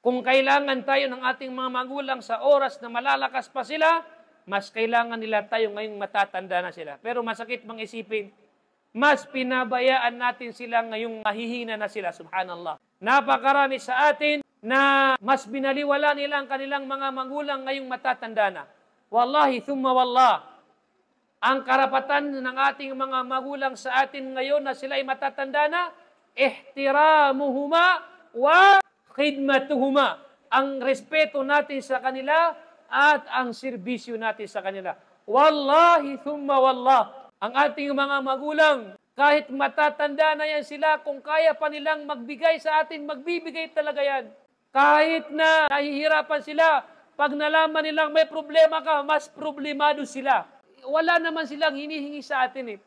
Kung kailangan tayo ng ating mga magulang sa oras na malalakas pa sila, mas kailangan nila tayo ngayong matatanda na sila. Pero masakit mang isipin, mas pinabayaan natin sila ngayong mahihina na sila, subhanallah. Napakarami sa atin na mas binaliwala nila ang kanilang mga magulang ngayong matatanda na. Wallahi, thumma wallah, ang karapatan ng ating mga magulang sa atin ngayon na sila ay matatanda na, ihtiramuhuma wa khidmatuhuma. Ang respeto natin sa kanila at ang serbisyo natin sa kanila. Wallahi, thumma wallah, ang ating mga magulang, kahit matatanda na yan sila, kung kaya pa nilang magbigay sa atin, magbibigay talaga yan. Kahit na nahihirapan sila, pag nalaman nilang may problema ka, mas problemado sila. Wala naman silang hinihingi sa atin eh.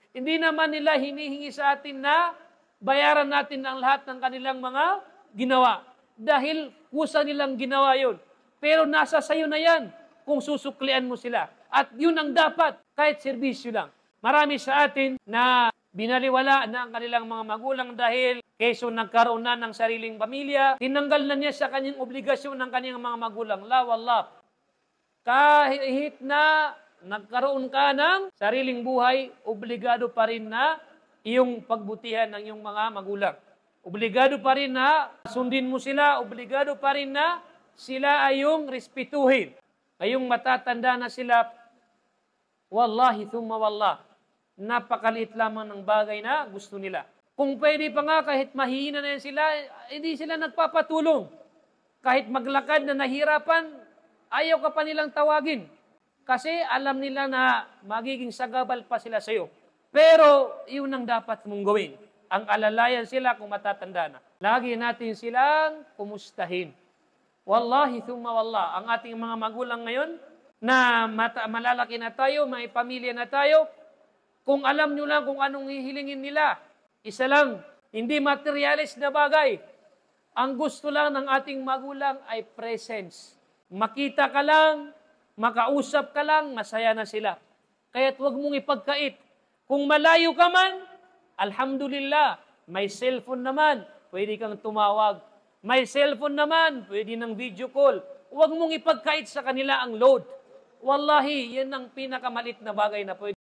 Hindi naman nila hinihingi sa atin na bayaran natin ang lahat ng kanilang mga ginawa. Dahil kusa nilang ginawa yun. Pero nasa sayo na yan kung susuklian mo sila. At yun ang dapat, kahit serbisyo lang. Marami sa atin na binaliwala na ang kanilang mga magulang dahil keso nagkaroon na ng sariling pamilya, tinanggal na niya sa kanyang obligasyon ng kanyang mga magulang. La wallah. Kahit na nagkaroon ka ng sariling buhay, obligado pa rin na iyong pagbutihan ng iyong mga magulang. Obligado pa rin na sundin mo sila, obligado pa rin na sila ay yung respetuhin. Ngayong matatanda na sila, wallahi thumma wallah, napakaliit lamang ng bagay na gusto nila. Kung pwede pa nga, kahit mahihina na yan sila, hindi sila nagpapatulong. Kahit maglakad na nahirapan, ayaw ka pa nilang tawagin. Kasi alam nila na magiging sagabal pa sila sa iyo. Pero yun ang dapat mong gawin. Ang alalayan sila kung matatanda na. Lagi natin silang kumustahin. Wallahi thumma wallah, ang ating mga magulang ngayon na malalaki na tayo, may pamilya na tayo, kung alam nyo lang kung anong hihilingin nila, isa lang, hindi materialis na bagay. Ang gusto lang ng ating magulang ay presence. Makita ka lang, makausap ka lang, masaya na sila. Kaya't huwag mong ipagkait. Kung malayo ka man, alhamdulillah, may cellphone naman, pwede kang tumawag. May cellphone naman, pwede ng video call. Huwag mong ipagkait sa kanila ang load. Wallahi, yan ang pinakamalit na bagay na pwede.